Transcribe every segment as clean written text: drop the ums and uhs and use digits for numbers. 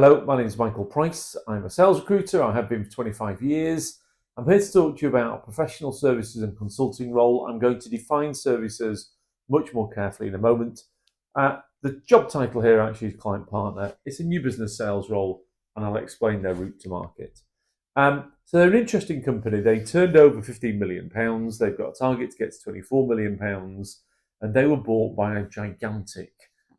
Hello, my name is Michael Price. I'm a sales recruiter. I have been for 25 years. I'm here to talk to you about professional services and consulting role. I'm going to define services much more carefully in a moment. The job title here actually is client partner. It's a new business sales role, and I'll explain their route to market. So they're an interesting company. They turned over £15 million. They've got a target to get to £24 million, and they were bought by a gigantic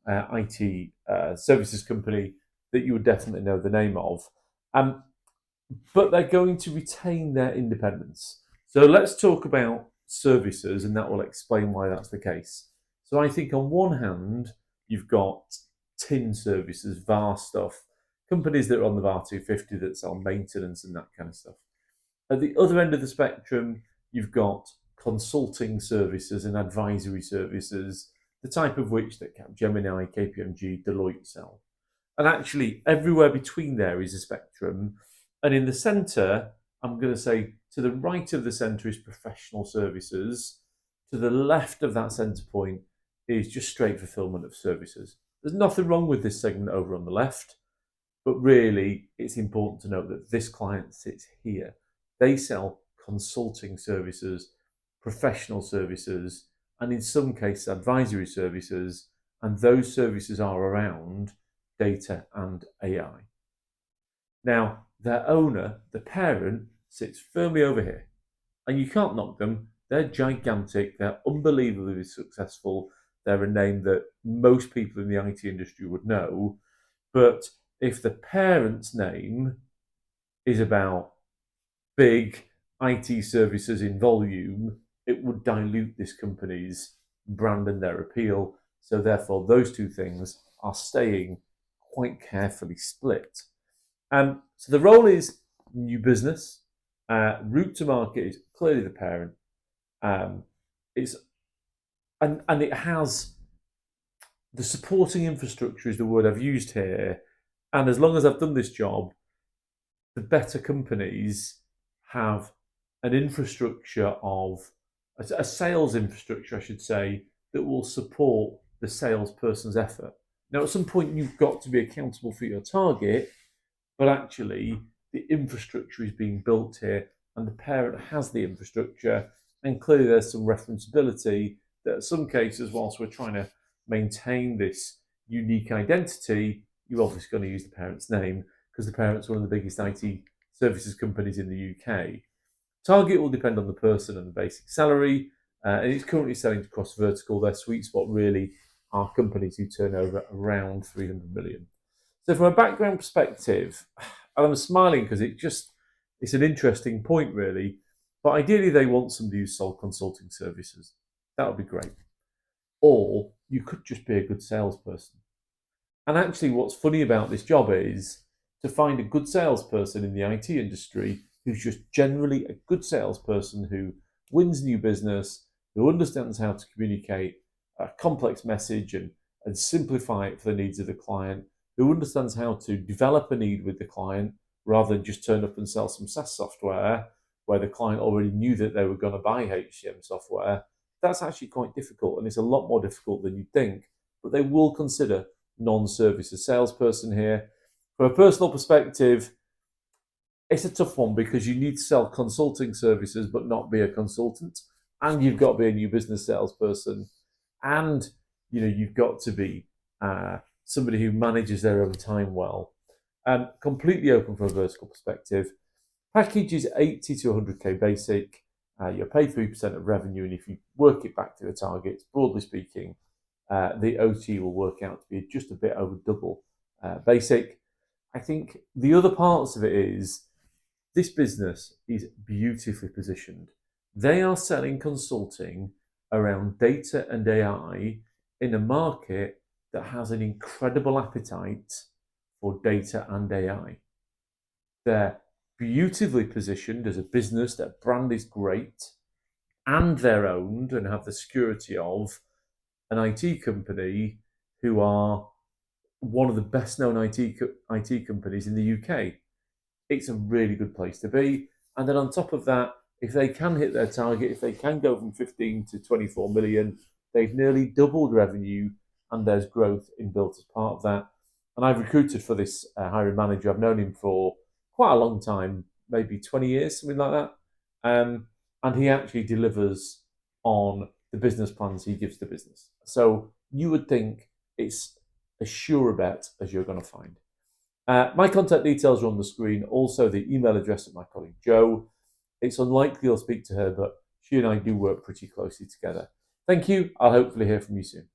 IT services company that you would definitely know the name of. But they're going to retain their independence. So let's talk about services, and that will explain why that's the case. So I think on one hand, you've got tin services, VAR stuff, companies that are on the VAR 250 that sell maintenance and that kind of stuff. At the other end of the spectrum, you've got consulting services and advisory services, the type of which that Capgemini, KPMG, Deloitte sell. And actually, everywhere between there is a spectrum. And in the centre, I'm going to say to the right of the centre is professional services. To the left of that centre point is just straight fulfillment of services. There's nothing wrong with this segment over on the left, but really it's important to note that this client sits here. They sell consulting services, professional services, and in some cases advisory services, and those services are around data and AI. Now, their owner, the parent, sits firmly over here, and you can't knock them. They're gigantic, they're unbelievably successful, they're a name that most people in the IT industry would know. But if the parent's name is about big IT services in volume, it would dilute this company's brand and their appeal. So therefore, those two things are staying quite carefully split. So the role is new business. Route to market is clearly the parent. It's and it has the supporting infrastructure is the word I've used here. And as long as I've done this job, the better companies have an infrastructure of a sales infrastructure, I should say, that will support the salesperson's effort. Now, at some point, you've got to be accountable for your target, but actually, the infrastructure is being built here, and the parent has the infrastructure. And clearly, there's some referenceability that, in some cases, whilst we're trying to maintain this unique identity, you're obviously going to use the parent's name because the parent's one of the biggest IT services companies in the UK. Target will depend on the person and the basic salary, and it's currently selling to cross vertical. Their sweet spot really are companies who turn over around 300 million. So from a background perspective, and I'm smiling because it's an interesting point really, but ideally they want somebody who's sold consulting services. That would be great. Or you could just be a good salesperson. And actually what's funny about this job is to find a good salesperson in the IT industry who's just generally a good salesperson who wins new business, who understands how to communicate a complex message and simplify it for the needs of the client, who understands how to develop a need with the client rather than just turn up and sell some SaaS software where the client already knew that they were going to buy HCM software. That's actually quite difficult, and it's a lot more difficult than you'd think. But they will consider non-services salesperson here. From a personal perspective, it's a tough one because you need to sell consulting services but not be a consultant, and you've got to be a new business salesperson, and you've got to be somebody who manages their own time well. Completely open from a vertical perspective. Package is 80 to 100k basic. You're paid 3% of revenue, and if you work it back to the targets, broadly speaking, the OT will work out to be just a bit over double basic. I think the other parts of it is this business is beautifully positioned. They are selling consulting around data and AI in a market that has an incredible appetite for data and AI. They're beautifully positioned as a business, their brand is great, and they're owned and have the security of an IT company who are one of the best known IT companies in the UK. It's a really good place to be. And then on top of that, if they can hit their target, if they can go from 15 to 24 million, they've nearly doubled revenue, and there's growth inbuilt as part of that. And I've recruited for this hiring manager. I've known him for quite a long time, maybe 20 years, something like that. And he actually delivers on the business plans he gives the business. So you would think it's as sure a bet as you're going to find. My contact details are on the screen, also the email address of my colleague Jo. It's unlikely I'll speak to her, but she and I do work pretty closely together. Thank you. I'll hopefully hear from you soon.